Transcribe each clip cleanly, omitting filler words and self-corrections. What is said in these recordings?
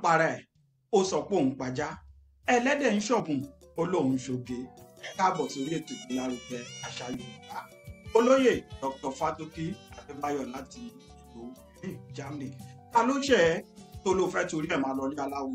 para ẹ̀ ó sọ pé òun pajá ẹlẹ́dẹ̀ ń ṣọ̀bùn ó lóun ṣoge. Ẹ káàbọ̀ sórí ètò ìgbélárugẹ àṣà Yorùbá. Olóyè Dr. Fátókí Adébáyọ̀ láti ìlú Germany. Ta ló ṣẹ̀ ẹ́ tó ló fẹ́ torí ẹ̀ máa lọ ilé aláwo,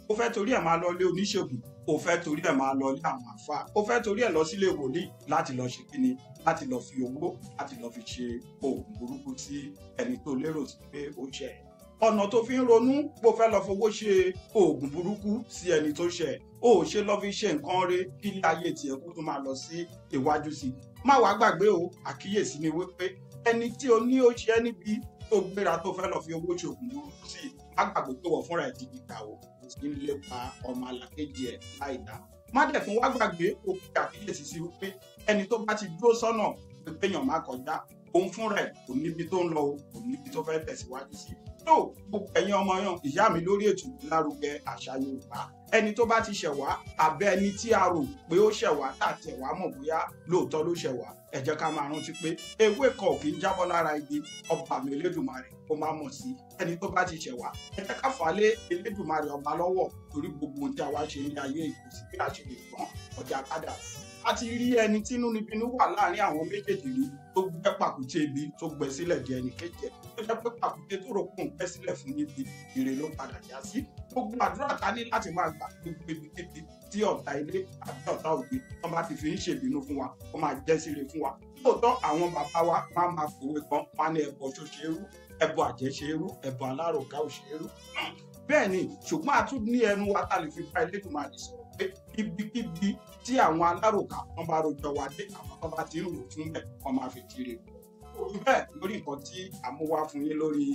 ó fẹ́ torí ẹ̀ máa lọ ilé oníṣègùn, ó fẹ́ torí ẹ̀ máa lọ ilé àwọn àfáà, ó fẹ́ torí ẹ̀ lọ sílé wòlíì láti lọ ṣe kíni, láti lọ fi owó, láti lọ fi ṣe oògùn burúkú sí ẹni tó lérò sí pé ó ṣẹ̀ ẹ́. Ọ̀nà tó fi ń ronú bó fẹ́ lọ fowó ṣe oògùn burúkú sí ẹni tó ṣẹ̀ ẹ́, ó ṣe lọ fi ṣe nǹkan rẹ̀ kí ilé ayé tiẹ̀ kó tún máa lọ sí iwájú sí. Má wàá gbàgbé o, àkíyèsí ni wípé ẹni tí o ní ó ṣe ẹ́ níbi tó gbéra tó fẹ́ lọ fi owó ṣe oògùn burúkú sí, má gbàgbé pé wọ́n fúnra ẹ̀ ti di ìgbà o, kò sí nílé pa ọmọ alákejì ẹ̀ láì dá. Má dẹ̀ tún wá gbàgbé o fi àkíyèsí sí wípé ẹni tó bá ti dúró sọ́nà pé kéèyàn má kọjá, òun fúnra ẹ̀ kò níbi tó ń lọ o, kò níbi tó fẹ́ tẹ̀síwájú sí. tó gbogbo ẹ̀yin ọmọ yàn ìyá mi lórí ètò ìgbélárugẹ àṣà Yorùbá, ẹni tó bá ti ṣẹ̀ wá àbẹ́ ẹni tí a rò pé ó ṣẹ̀ wá tàtẹ̀ wá mọ̀ bóyá lóòótọ́ ló ṣẹ̀ wá, ẹ jẹ́ ká máa rántí pé ewé kan ò kì í jábọ́ lára igi, ọba mi Elédùmarè ó máa mọ̀ sí ẹni tó bá ti ṣẹ̀ wá. Ẹ jẹ́ ká fà á lé Elédùmarè ọba lọ́wọ́, torí gbogbo ohun tí a wá ṣe ní ayé ìkòsí bí a ṣe lè gbọ́n ọjà kádà. A ti rí ẹni tí inúnibínú wà láàrin àwọn méjèèjì rí tó gbẹ́ pàkúté ibi tó gbẹ́ sílẹ̀ di ẹnì kejì ẹ̀, tó jẹ́ pé pàkúté tó rò pé òun gbẹ́ sílẹ̀ fún níbi ire ló padà já sí. Gbogbo àdúrà ta ní láti máa gbà gbogbo ibikíbi tí ọ̀tá ilé àbí ọ̀tá òde wọn bá ti fi ń ṣèbínú fún wa, wọn máa jẹ́ síre fún wa. Lóòótọ́ àwọn bàbá wa máa máa fòwe kan, wọn ní ẹbọ ṣoṣerú, ẹbọ àjẹṣerú, ẹbọ aláròká òṣèrú. Bẹ́ẹ̀ ni, ṣùgbọ́n a tún ní ẹnu wa tá lè fi bá Elédùmarè sọ̀rọ̀ pé ibikíbi tí àwọn aláròká wọn bá rojọ́ wa dé, àwọn tó bá ti ń rò fún bẹ́ẹ̀ wọn máa fi kiri. Bẹ́ẹ̀ lórí nǹkan tí a mú wá fún yín lórí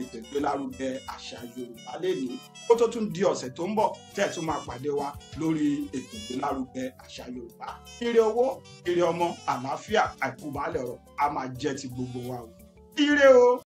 ètò ìgbélárugẹ àṣà Yorùbá lénìí, ó tó tún di ọ̀sẹ̀ tó ń bọ̀ tẹ́ ẹ̀ tún máa pàdé wa lórí ètò ìgbélárugẹ àṣà Yorùbá. Ire owó, ire ọmọ, àlàáfíà, àìkú baálẹ̀ ọ̀rọ̀ a máa jẹ́ ti gbogbo wa o. Ire o.